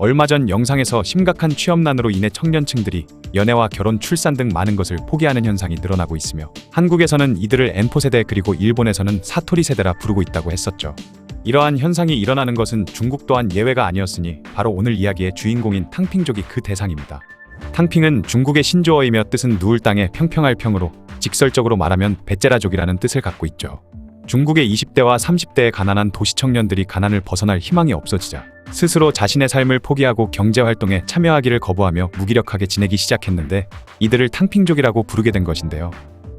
얼마 전 영상에서 심각한 취업난으로 인해 청년층들이 연애와 결혼, 출산 등 많은 것을 포기하는 현상이 늘어나고 있으며 한국에서는 이들을 N포세대 그리고 일본에서는 사토리 세대라 부르고 있다고 했었죠. 이러한 현상이 일어나는 것은 중국 또한 예외가 아니었으니 바로 오늘 이야기의 주인공인 탕핑족이 그 대상입니다. 탕핑은 중국의 신조어이며 뜻은 누울 땅에 평평할 평으로 직설적으로 말하면 베제라족이라는 뜻을 갖고 있죠. 중국의 20대와 30대의 가난한 도시 청년들이 가난을 벗어날 희망이 없어지자 스스로 자신의 삶을 포기하고 경제활동에 참여하기를 거부하며 무기력하게 지내기 시작했는데 이들을 탕핑족이라고 부르게 된 것인데요.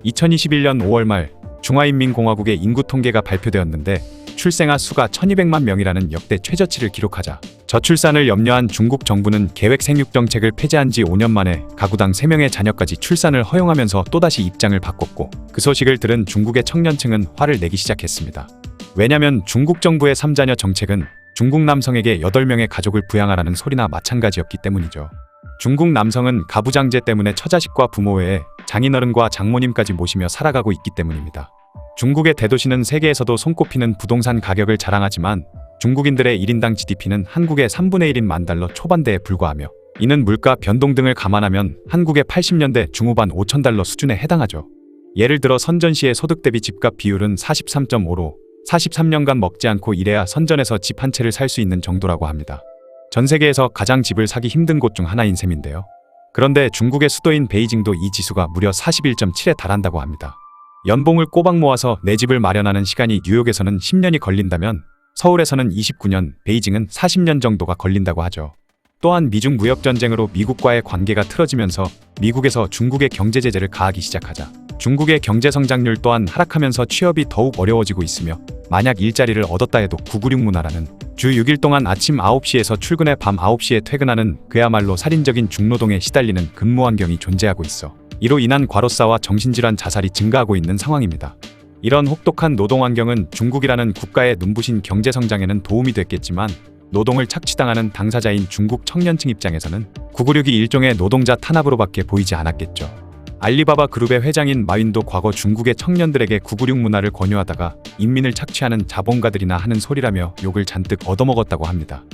2021년 5월 말 중화인민공화국의 인구 통계가 발표되었는데 출생아 수가 1200만 명이라는 역대 최저치를 기록하자 저출산을 염려한 중국 정부는 계획 생육 정책을 폐지한 지 5년 만에 가구당 3명의 자녀까지 출산을 허용하면서 또다시 입장을 바꿨고 그 소식을 들은 중국의 청년층은 화를 내기 시작했습니다. 왜냐면 중국 정부의 3자녀 정책은 중국 남성에게 8명의 가족을 부양하라는 소리나 마찬가지였기 때문이죠. 중국 남성은 가부장제 때문에 처자식과 부모 외에 장인어른과 장모님까지 모시며 살아가고 있기 때문입니다. 중국의 대도시는 세계에서도 손꼽히는 부동산 가격을 자랑하지만 중국인들의 1인당 GDP는 한국의 3분의 1인 $10,000 초반대에 불과하며 이는 물가 변동 등을 감안하면 한국의 80년대 중후반 $5,000 수준에 해당하죠. 예를 들어 선전시의 소득 대비 집값 비율은 43.5로 43년간 먹지 않고 일해야 선전에서 집 한 채를 살 수 있는 정도라고 합니다. 전 세계에서 가장 집을 사기 힘든 곳 중 하나인 셈인데요. 그런데 중국의 수도인 베이징도 이 지수가 무려 41.7에 달한다고 합니다. 연봉을 꼬박 모아서 내 집을 마련하는 시간이 뉴욕에서는 10년이 걸린다면 서울에서는 29년, 베이징은 40년 정도가 걸린다고 하죠. 또한 미중 무역전쟁으로 미국과의 관계가 틀어지면서 미국에서 중국의 경제 제재를 가하기 시작하자 중국의 경제 성장률 또한 하락하면서 취업이 더욱 어려워지고 있으며 만약 일자리를 얻었다 해도 996 문화라는 주 6일 동안 아침 9시에서 출근해 밤 9시에 퇴근하는 그야말로 살인적인 중노동에 시달리는 근무 환경이 존재하고 있어 이로 인한 과로사와 정신질환 자살이 증가하고 있는 상황입니다. 이런 혹독한 노동 환경은 중국이라는 국가의 눈부신 경제 성장에는 도움이 됐겠지만 노동을 착취당하는 당사자인 중국 청년층 입장에서는 996이 일종의 노동자 탄압으로밖에 보이지 않았겠죠. 알리바바 그룹의 회장인 마윈도 과거 중국의 청년들에게 996 문화를 권유하다가 인민을 착취하는 자본가들이나 하는 소리라며 욕을 잔뜩 얻어먹었다고 합니다.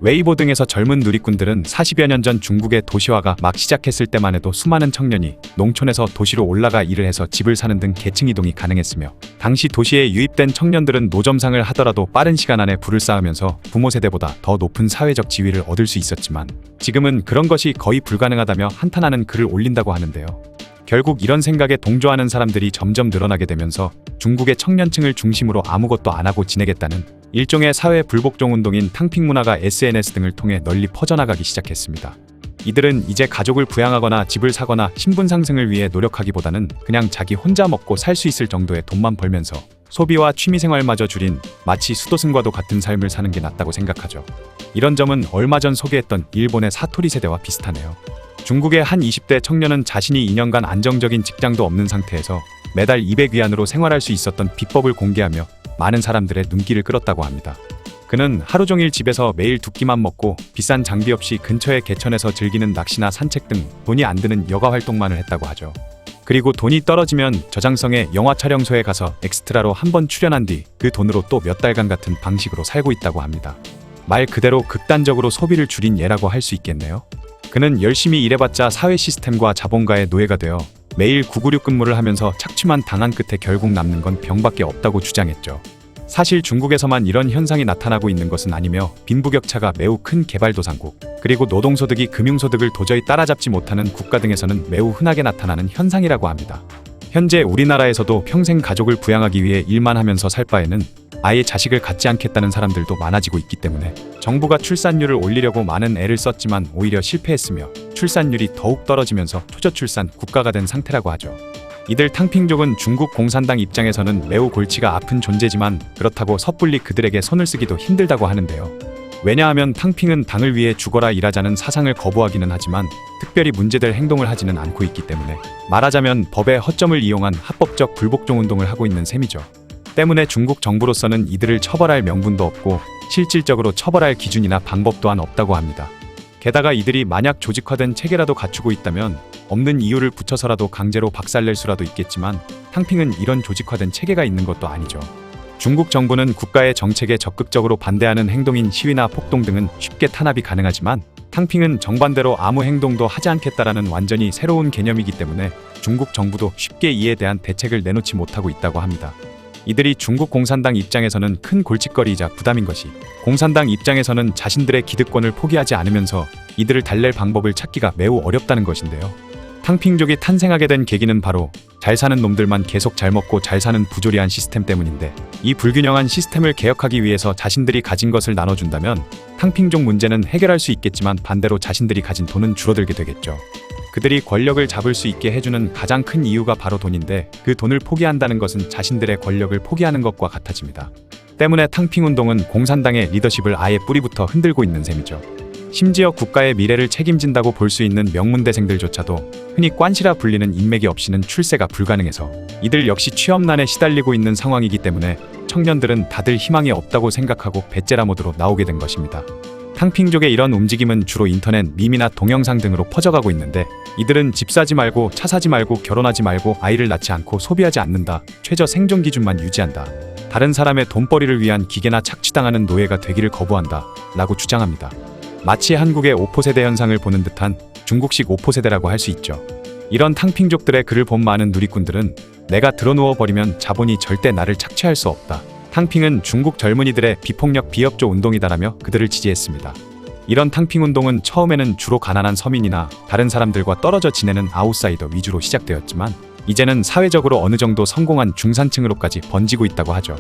웨이보 등에서 젊은 누리꾼들은 40여 년 전 중국의 도시화가 막 시작했을 때만 해도 수많은 청년이 농촌에서 도시로 올라가 일을 해서 집을 사는 등 계층 이동이 가능했으며 당시 도시에 유입된 청년들은 노점상을 하더라도 빠른 시간 안에 부를 쌓으면서 부모 세대보다 더 높은 사회적 지위를 얻을 수 있었지만 지금은 그런 것이 거의 불가능하다며 한탄하는 글을 올린다고 하는데요. 결국 이런 생각에 동조하는 사람들이 점점 늘어나게 되면서 중국의 청년층을 중심으로 아무것도 안 하고 지내겠다는 일종의 사회 불복종 운동인 탕핑 문화가 SNS 등을 통해 널리 퍼져나가기 시작했습니다. 이들은 이제 가족을 부양하거나 집을 사거나 신분 상승을 위해 노력하기보다는 그냥 자기 혼자 먹고 살 수 있을 정도의 돈만 벌면서 소비와 취미생활마저 줄인 마치 수도승과도 같은 삶을 사는 게 낫다고 생각하죠. 이런 점은 얼마 전 소개했던 일본의 사토리 세대와 비슷하네요. 중국의 한 20대 청년은 자신이 2년간 안정적인 직장도 없는 상태에서 매달 200위안으로 생활할 수 있었던 비법을 공개하며 많은 사람들의 눈길을 끌었다고 합니다. 그는 하루 종일 집에서 매일 두 끼만 먹고 비싼 장비 없이 근처의 개천에서 즐기는 낚시나 산책 등 돈이 안 드는 여가 활동만을 했다고 하죠. 그리고 돈이 떨어지면 저장성의 영화 촬영소에 가서 엑스트라로 한번 출연한 뒤 그 돈으로 또 몇 달간 같은 방식으로 살고 있다고 합니다. 말 그대로 극단적으로 소비를 줄인 예라고 할 수 있겠네요. 그는 열심히 일해봤자 사회 시스템과 자본가의 노예가 되어 매일 996 근무를 하면서 착취만 당한 끝에 결국 남는 건 병밖에 없다고 주장했죠. 사실 중국에서만 이런 현상이 나타나고 있는 것은 아니며 빈부격차가 매우 큰 개발도상국, 그리고 노동소득이 금융소득을 도저히 따라잡지 못하는 국가 등에서는 매우 흔하게 나타나는 현상이라고 합니다. 현재 우리나라에서도 평생 가족을 부양하기 위해 일만 하면서 살 바에는 아예 자식을 갖지 않겠다는 사람들도 많아지고 있기 때문에 정부가 출산율을 올리려고 많은 애를 썼지만 오히려 실패했으며 출산율이 더욱 떨어지면서 초저출산 국가가 된 상태라고 하죠. 이들 탕핑족은 중국 공산당 입장에서는 매우 골치가 아픈 존재지만 그렇다고 섣불리 그들에게 손을 쓰기도 힘들다고 하는데요. 왜냐하면 탕핑은 당을 위해 죽어라 일하자는 사상을 거부하기는 하지만 특별히 문제될 행동을 하지는 않고 있기 때문에 말하자면 법의 허점을 이용한 합법적 불복종 운동을 하고 있는 셈이죠. 때문에 중국 정부로서는 이들을 처벌할 명분도 없고 실질적으로 처벌할 기준이나 방법 또한 없다고 합니다. 게다가 이들이 만약 조직화된 체계라도 갖추고 있다면 없는 이유를 붙여서라도 강제로 박살낼 수라도 있겠지만 탕핑은 이런 조직화된 체계가 있는 것도 아니죠. 중국 정부는 국가의 정책에 적극적으로 반대하는 행동인 시위나 폭동 등은 쉽게 탄압이 가능하지만 탕핑은 정반대로 아무 행동도 하지 않겠다라는 완전히 새로운 개념이기 때문에 중국 정부도 쉽게 이에 대한 대책을 내놓지 못하고 있다고 합니다. 이들이 중국 공산당 입장에서는 큰 골칫거리이자 부담인 것이, 공산당 입장에서는 자신들의 기득권을 포기하지 않으면서 이들을 달랠 방법을 찾기가 매우 어렵다는 것인데요. 탕핑족이 탄생하게 된 계기는 바로 잘 사는 놈들만 계속 잘 먹고 잘 사는 부조리한 시스템 때문인데, 이 불균형한 시스템을 개혁하기 위해서 자신들이 가진 것을 나눠준다면 탕핑족 문제는 해결할 수 있겠지만 반대로 자신들이 가진 돈은 줄어들게 되겠죠. 그들이 권력을 잡을 수 있게 해주는 가장 큰 이유가 바로 돈인데, 그 돈을 포기한다는 것은 자신들의 권력을 포기하는 것과 같아집니다. 때문에 탕핑운동은 공산당의 리더십을 아예 뿌리부터 흔들고 있는 셈이죠. 심지어 국가의 미래를 책임진다고 볼 수 있는 명문대생들조차도 흔히 관시라 불리는 인맥이 없이는 출세가 불가능해서 이들 역시 취업난에 시달리고 있는 상황이기 때문에 청년들은 다들 희망이 없다고 생각하고 배째라 모드로 나오게 된 것입니다. 탕핑족의 이런 움직임은 주로 인터넷 밈이나 동영상 등으로 퍼져가고 있는데, 이들은 집 사지 말고 차 사지 말고 결혼하지 말고 아이를 낳지 않고 소비하지 않는다, 최저 생존 기준만 유지한다, 다른 사람의 돈벌이를 위한 기계나 착취당하는 노예가 되기를 거부한다 라고 주장합니다. 마치 한국의 오포세대 현상을 보는 듯한 중국식 오포세대라고 할 수 있죠. 이런 탕핑족들의 글을 본 많은 누리꾼들은 내가 드러누워 버리면 자본이 절대 나를 착취할 수 없다, 탕핑은 중국 젊은이들의 비폭력 비협조 운동이다라며 그들을 지지했습니다. 이런 탕핑 운동은 처음에는 주로 가난한 서민이나 다른 사람들과 떨어져 지내는 아웃사이더 위주로 시작되었지만 이제는 사회적으로 어느 정도 성공한 중산층으로까지 번지고 있다고 하죠.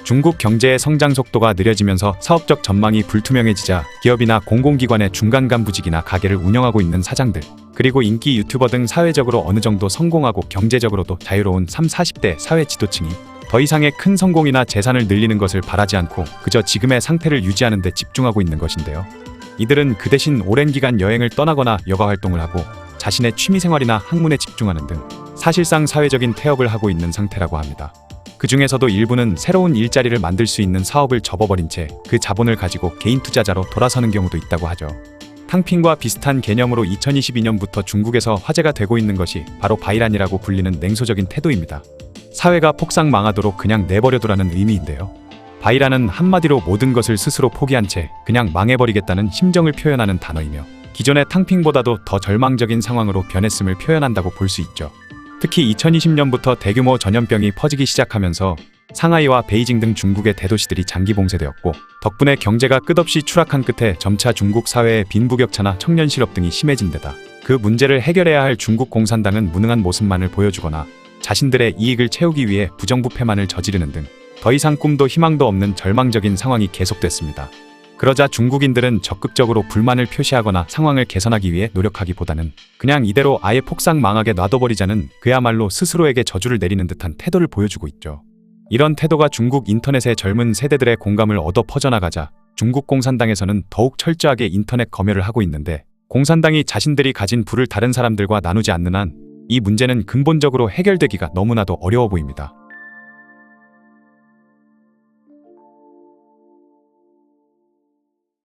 중국 경제의 성장 속도가 느려지면서 사업적 전망이 불투명해지자 기업이나 공공기관의 중간 간부직이나 가게를 운영하고 있는 사장들, 그리고 인기 유튜버 등 사회적으로 어느 정도 성공하고 경제적으로도 자유로운 30, 40대 사회 지도층이 더 이상의 큰 성공이나 재산을 늘리는 것을 바라지 않고 그저 지금의 상태를 유지하는 데 집중하고 있는 것인데요. 이들은 그 대신 오랜 기간 여행을 떠나거나 여가 활동을 하고 자신의 취미생활이나 학문에 집중하는 등 사실상 사회적인 태업을 하고 있는 상태라고 합니다. 그 중에서도 일부는 새로운 일자리를 만들 수 있는 사업을 접어버린 채 그 자본을 가지고 개인 투자자로 돌아서는 경우도 있다고 하죠. 탕핑과 비슷한 개념으로 2022년부터 중국에서 화제가 되고 있는 것이 바로 바이란이라고 불리는 냉소적인 태도입니다. 사회가 폭삭 망하도록 그냥 내버려두라는 의미인데요. 바이란은 한마디로 모든 것을 스스로 포기한 채 그냥 망해버리겠다는 심정을 표현하는 단어이며, 기존의 탕핑보다도 더 절망적인 상황으로 변했음을 표현한다고 볼 수 있죠. 특히 2020년부터 대규모 전염병이 퍼지기 시작하면서 상하이와 베이징 등 중국의 대도시들이 장기 봉쇄되었고, 덕분에 경제가 끝없이 추락한 끝에 점차 중국 사회의 빈부격차나 청년 실업 등이 심해진 데다 그 문제를 해결해야 할 중국 공산당은 무능한 모습만을 보여주거나 자신들의 이익을 채우기 위해 부정부패만을 저지르는 등 더 이상 꿈도 희망도 없는 절망적인 상황이 계속됐습니다. 그러자 중국인들은 적극적으로 불만을 표시하거나 상황을 개선하기 위해 노력하기보다는 그냥 이대로 아예 폭삭 망하게 놔둬버리자는 그야말로 스스로에게 저주를 내리는 듯한 태도를 보여주고 있죠. 이런 태도가 중국 인터넷의 젊은 세대들의 공감을 얻어 퍼져나가자 중국 공산당에서는 더욱 철저하게 인터넷 검열을 하고 있는데, 공산당이 자신들이 가진 부를 다른 사람들과 나누지 않는 한 이 문제는 근본적으로 해결되기가 너무나도 어려워 보입니다.